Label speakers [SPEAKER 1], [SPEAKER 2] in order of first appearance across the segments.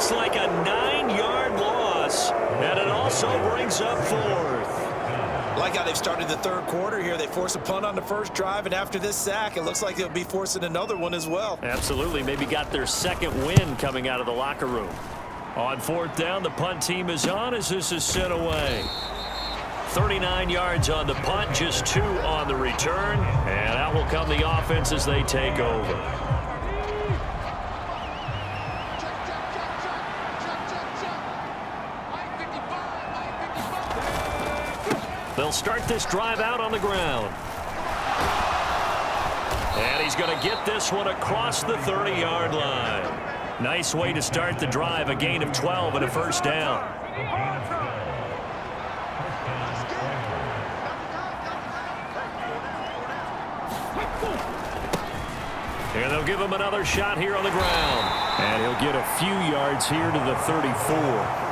[SPEAKER 1] looks like a 9-yard loss, and it also brings up fourth.
[SPEAKER 2] Like how they've started the third quarter here. They force a punt on the first drive, and after this sack, it looks like they'll be forcing another one as well.
[SPEAKER 1] Absolutely. Maybe got their second win coming out of the locker room. On fourth down, the punt team is on as this is sent away. 39 yards on the punt, just 2 on the return, and out will come the offense as they take over. They'll start this drive out on the ground. And he's going to get this one across the 30-yard line. Nice way to start the drive, a gain of 12 and a first down. And they'll give him another shot here on the ground. And he'll get a few yards here to the 34.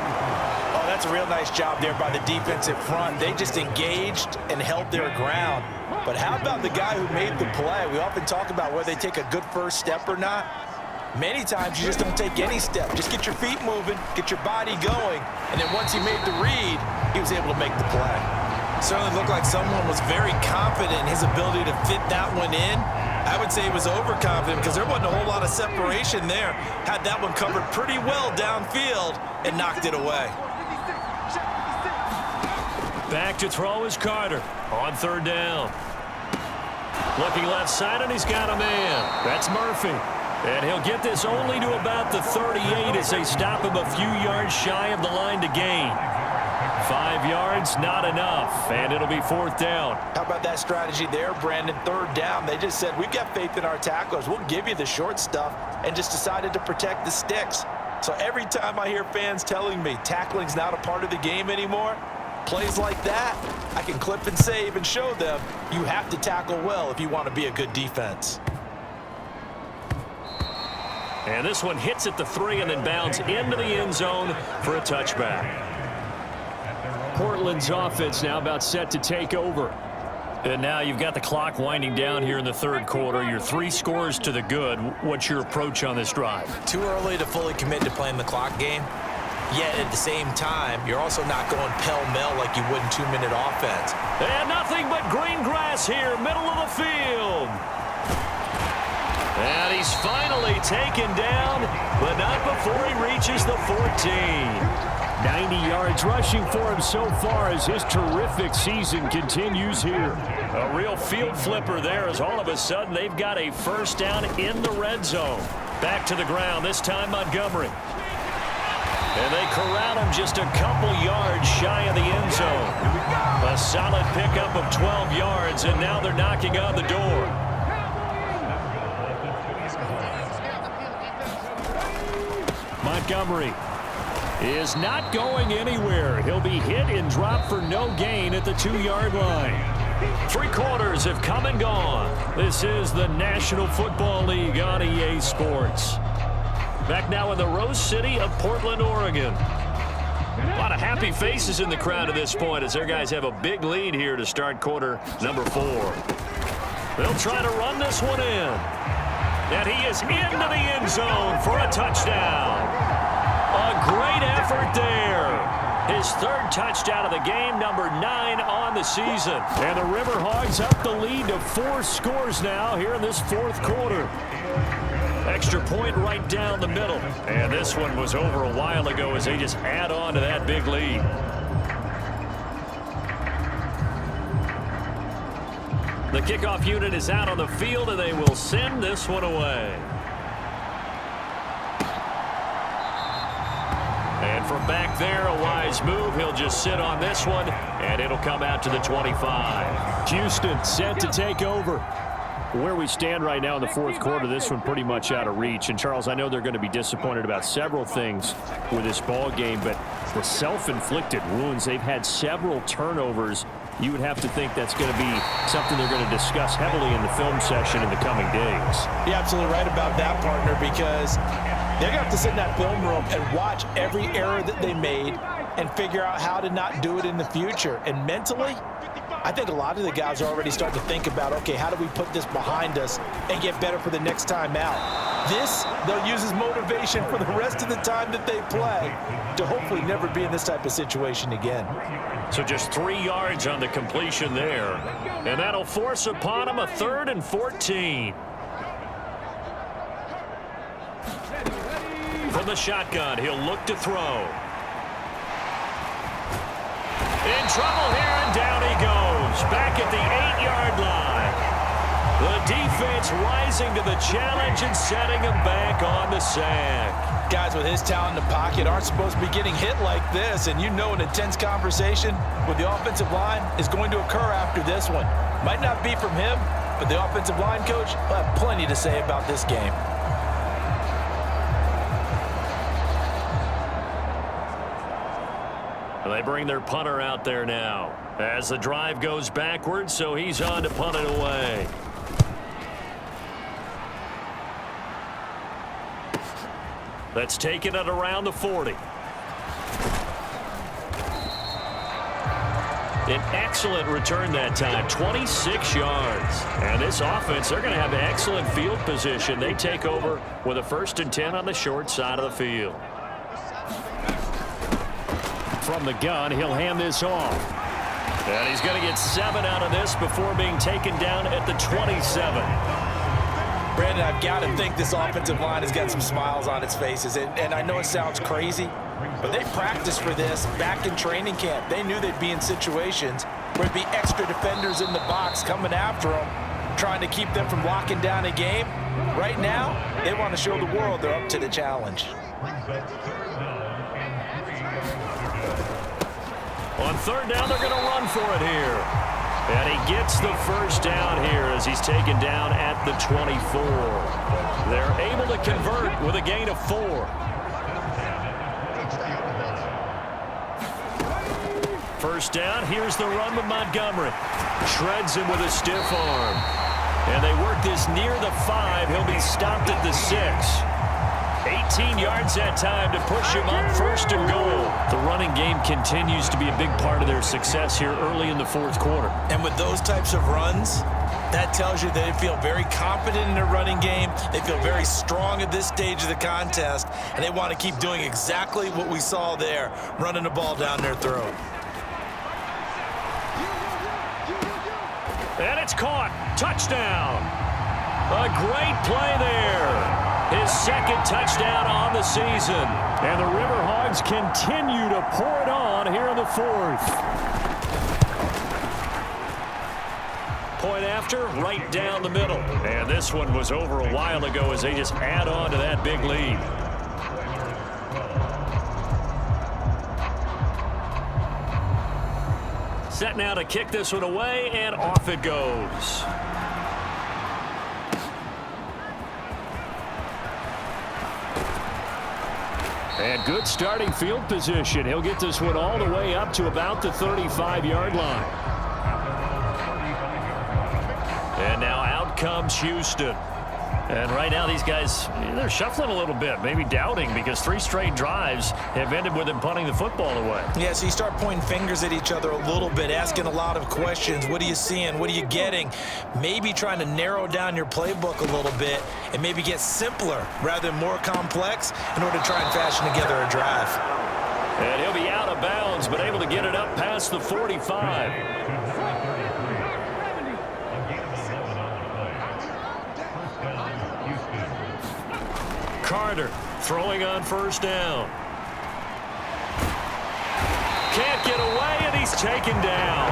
[SPEAKER 2] That's a real nice job there by the defensive front. They just engaged and held their ground. But how about the guy who made the play? We often talk about whether they take a good first step or not. Many times you just don't take any step. Just get your feet moving, get your body going, and then once he made the read, he was able to make the play. Certainly looked like someone was very confident in his ability to fit that one in. I would say he was overconfident because there wasn't a whole lot of separation there. Had that one covered pretty well downfield and knocked it away.
[SPEAKER 1] Back to throw is Carter on third down. Looking left side, and he's got a man. That's Murphy. And he'll get this only to about the 38 as they stop him a few yards shy of the line to gain. 5 yards, not enough, and it'll be fourth down.
[SPEAKER 2] How about that strategy there, Brandon? Third down, they just said, we've got faith in our tacklers. We'll give you the short stuff, and just decided to protect the sticks. So every time I hear fans telling me tackling's not a part of the game anymore, plays like that, I can clip and save and show them you have to tackle well if you want to be a good defense.
[SPEAKER 1] And this one hits at the 3 and then bounds into the end zone for a touchback. Portland's offense now about set to take over. And now you've got the clock winding down here in the third quarter. You're 3 scores to the good. What's your approach on this drive?
[SPEAKER 2] Too early to fully commit to playing the clock game. Yet at the same time, you're also not going pell-mell like you would in 2-minute offense.
[SPEAKER 1] And nothing but green grass here, middle of the field. And he's finally taken down, but not before he reaches the 14.
[SPEAKER 3] 90 yards rushing for him so far as his terrific season continues here.
[SPEAKER 1] A real field flipper there as all of a sudden they've got a first down in the red zone. Back to the ground, this time Montgomery. And they corral him just a couple yards shy of the end zone. A solid pickup of 12 yards, and now they're knocking on the door.
[SPEAKER 3] Montgomery is not going anywhere. He'll be hit and dropped for no gain at the 2-yard line.
[SPEAKER 1] 3 quarters have come and gone. This is the National Football League on EA Sports. Back now in the Rose City of Portland, Oregon. A lot of happy faces in the crowd at this point as their guys have a big lead here to start quarter number 4. They'll try to run this one in. And he is into the end zone for a touchdown. A great effort there. His 3rd touchdown of the game, number 9 on the season.
[SPEAKER 3] And the River Hogs up the lead to 4 scores now here in this 4th quarter.
[SPEAKER 1] Extra point right down the middle. And this one was over a while ago as they just add on to that big lead. The kickoff unit is out on the field, and they will send this one away. And from back there, a wise move. He'll just sit on this one, and it'll come out to the 25.
[SPEAKER 3] Houston set to take over. Where we stand right now in the 4th quarter, this one pretty much out of reach. And, Charles, I know they're going to be disappointed about several things with this ball game, but the self-inflicted wounds, they've had several turnovers. You would have to think that's going to be something they're going to discuss heavily in the film session in the coming days.
[SPEAKER 2] You're absolutely right about that, partner, because they're going to have to sit in that film room and watch every error that they made and figure out how to not do it in the future. And mentally, I think a lot of the guys are already starting to think about, okay, how do we put this behind us and get better for the next time out? This, they'll use as motivation for the rest of the time that they play to hopefully never be in this type of situation again.
[SPEAKER 1] So just 3 yards on the completion there. And that'll force upon him a 3rd and 14. From the shotgun, he'll look to throw. In trouble here, and down he goes. Back at the 8-yard line. The defense rising to the challenge and setting him back on the sack.
[SPEAKER 2] Guys with his talent in the pocket aren't supposed to be getting hit like this, and you know an intense conversation with the offensive line is going to occur after this one. Might not be from him, but the offensive line coach will have plenty to say about this game.
[SPEAKER 1] They bring their punter out there now as the drive goes backwards, so he's on to punt it away. Let's take it at around the 40. An excellent return that time, 26 yards. And this offense, they're going to have excellent field position. They take over with a 1st and 10 on the short side of the field.
[SPEAKER 3] From the gun, he'll hand this off.
[SPEAKER 1] And he's going to get 7 out of this before being taken down at the 27.
[SPEAKER 2] Brandon, I've got to think this offensive line has got some smiles on its faces. And I know it sounds crazy, but they practiced for this back in training camp. They knew they'd be in situations where there'd be extra defenders in the box coming after them, trying to keep them from locking down a game. Right now, they want to show the world they're up to the challenge.
[SPEAKER 1] On 3rd down, they're going to run for it here. And he gets the 1st down here as he's taken down at the 24. They're able to convert with a gain of 4. First down, here's the run with Montgomery. Shreds him with a stiff arm. And they work this near the 5. He'll be stopped at the 6. 18 yards that time to push him up 1st and goal. The running game continues to be a big part of their success here early in the 4th quarter.
[SPEAKER 2] And with those types of runs, that tells you they feel very confident in their running game. They feel very strong at this stage of the contest, and they want to keep doing exactly what we saw there, running the ball down their throat.
[SPEAKER 1] And it's caught. Touchdown. A great play there. His 2nd touchdown on the season.
[SPEAKER 3] And the River Hogs continue to pour it on here in the 4th.
[SPEAKER 1] Point after, right down the middle. And this one was over a while ago as they just add on to that big lead. Set now to kick this one away, and off it goes.
[SPEAKER 3] And good starting field position. He'll get this one all the way up to about the 35-yard line.
[SPEAKER 1] And now out comes Houston. And right now these guys, they're shuffling a little bit, maybe doubting, because 3 straight drives have ended with them punting the football away.
[SPEAKER 2] Yeah, so you start pointing fingers at each other a little bit, asking a lot of questions. What are you seeing? What are you getting? Maybe trying to narrow down your playbook a little bit and maybe get simpler rather than more complex in order to try and fashion together a drive.
[SPEAKER 1] And he'll be out of bounds, but able to get it up past the 45. Carter throwing on 1st down. Can't get away, and he's taken down.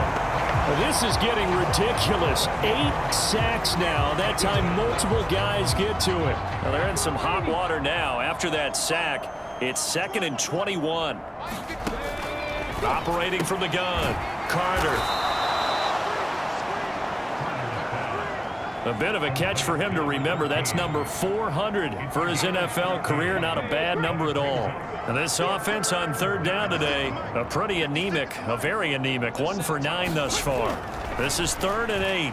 [SPEAKER 3] This is getting ridiculous. 8 sacks now. That time multiple guys get to it.
[SPEAKER 1] Well, they're in some hot water now. After that sack, it's 2nd and 21. Operating from the gun, Carter. A bit of a catch for him to remember. That's number 400 for his NFL career. Not a bad number at all. And this offense on 3rd down today, a very anemic. 1 for 9 thus far. This is 3rd and 8.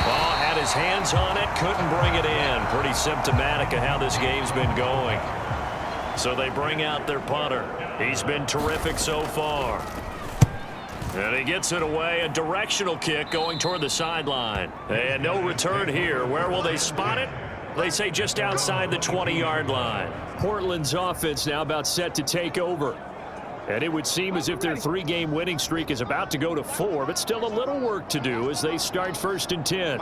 [SPEAKER 1] Ball had his hands on it, couldn't bring it in. Pretty symptomatic of how this game's been going. So they bring out their punter. He's been terrific so far. And he gets it away, a directional kick going toward the sideline. And no return here. Where will they spot it? They say just outside the 20-yard line.
[SPEAKER 3] Portland's offense now about set to take over. And it would seem as if their 3-game winning streak is about to go to 4, but still a little work to do as they start 1st and 10.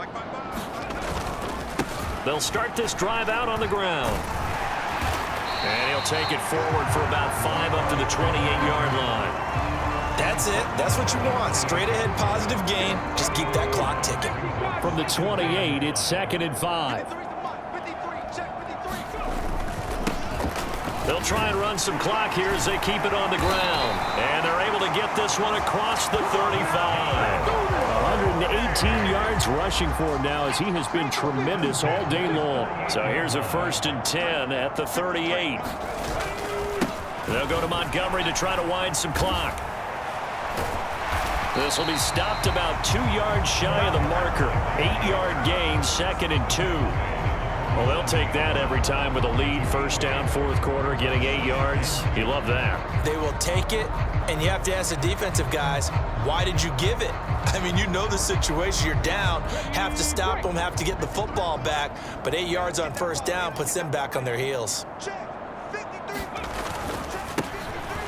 [SPEAKER 1] They'll start this drive out on the ground. And he'll take it forward for about 5 up to the 28-yard line.
[SPEAKER 2] That's it. That's what you want. Straight ahead, positive gain. Just keep that clock ticking.
[SPEAKER 3] From the 28, it's 2nd and 5.
[SPEAKER 1] They'll try and run some clock here as they keep it on the ground. And they're able to get this one across the 35.
[SPEAKER 3] 118 yards rushing for him now as he has been tremendous all day long.
[SPEAKER 1] So here's a 1st and 10 at the 38. They'll go to Montgomery to try to wind some clock. This will be stopped about 2 yards shy of the marker. 8-yard gain, 2nd and 2. Well, they'll take that every time with a lead. 1st down, 4th quarter, getting 8 yards. You love that.
[SPEAKER 2] They will take it, and you have to ask the defensive guys, why did you give it? I mean, you know the situation. You're down, have to stop them, have to get the football back, but 8 yards on 1st down puts them back on their heels.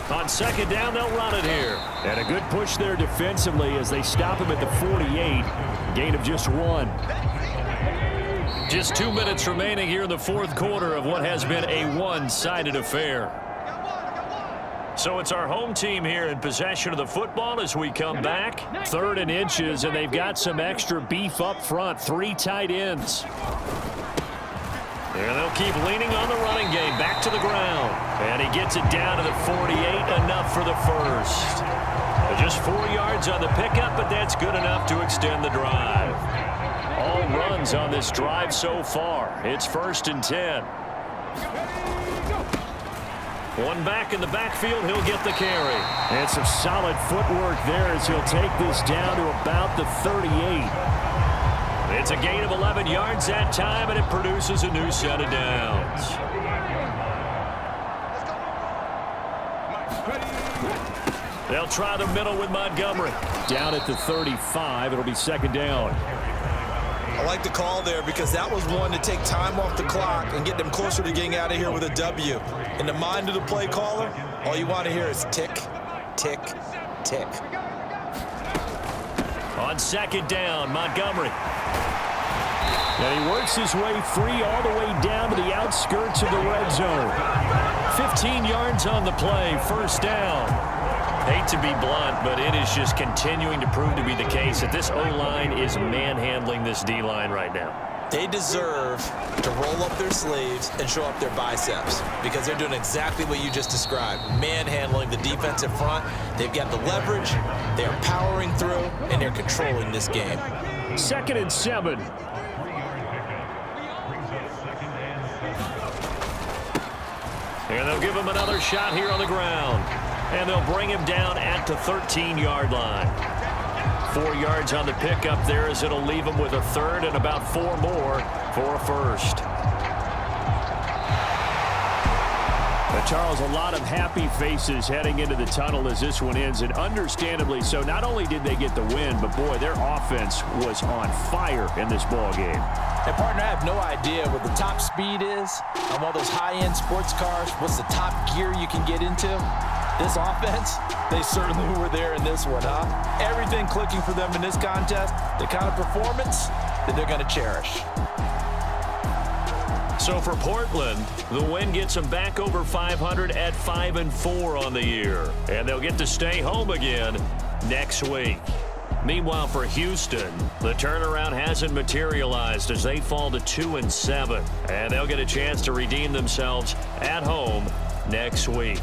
[SPEAKER 1] On 2nd down, they'll run it here.
[SPEAKER 3] And a good push there defensively as they stop him at the 48. Gain of just 1.
[SPEAKER 1] Just 2 minutes remaining here in the 4th quarter of what has been a one-sided affair. So it's our home team here in possession of the football as we come back.
[SPEAKER 3] 3rd and inches, and they've got some extra beef up front. 3 tight ends.
[SPEAKER 1] And they'll keep leaning on the running game. Back to the ground. And he gets it down to the 48. Enough for the 1st. Just 4 yards on the pickup, but that's good enough to extend the drive. All runs on this drive so far. It's 1st and 10. One back in the backfield. He'll get the carry.
[SPEAKER 3] And some solid footwork there as he'll take this down to about the 38.
[SPEAKER 1] It's a gain of 11 yards that time, and it produces a new set of downs. They'll try the middle with Montgomery.
[SPEAKER 3] Down at the 35. It'll be 2nd down.
[SPEAKER 2] I like the call there because that was one to take time off the clock and get them closer to getting out of here with a W. In the mind of the play caller, all you want to hear is tick, tick, tick.
[SPEAKER 1] On 2nd down, Montgomery.
[SPEAKER 3] And he works his way free all the way down to the outskirts of the red zone.
[SPEAKER 1] 15 yards on the play, 1st down. Hate to be blunt, but it is just continuing to prove to be the case that this O-line is manhandling this D-line right now.
[SPEAKER 2] They deserve to roll up their sleeves and show up their biceps because they're doing exactly what you just described, manhandling the defensive front. They've got the leverage, they're powering through, and they're controlling this game.
[SPEAKER 3] 2nd and 7.
[SPEAKER 1] And they'll give him another shot here on the ground. And they'll bring him down at the 13-yard line. 4 yards on the pickup there as it'll leave him with a 3rd and about 4 more for a 1st.
[SPEAKER 3] Charles, a lot of happy faces heading into the tunnel as this one ends, and understandably so. Not only did they get the win, but boy, their offense was on fire in this ball game.
[SPEAKER 2] And partner, I have no idea what the top speed is on one of those high-end sports cars. What's the top gear you can get into? This offense, they certainly were there in this one, huh? Everything clicking for them in this contest, the kind of performance that they're going to cherish.
[SPEAKER 1] So for Portland, the win gets them back over 500 at 5-4 on the year. And they'll get to stay home again next week. Meanwhile, for Houston, the turnaround hasn't materialized as they fall to 2-7. And they'll get a chance to redeem themselves at home next week.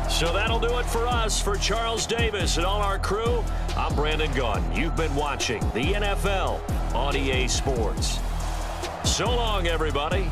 [SPEAKER 1] So that'll do it for us. For Charles Davis and all our crew, I'm Brandon Gaudin. You've been watching the NFL on EA Sports. So long, everybody.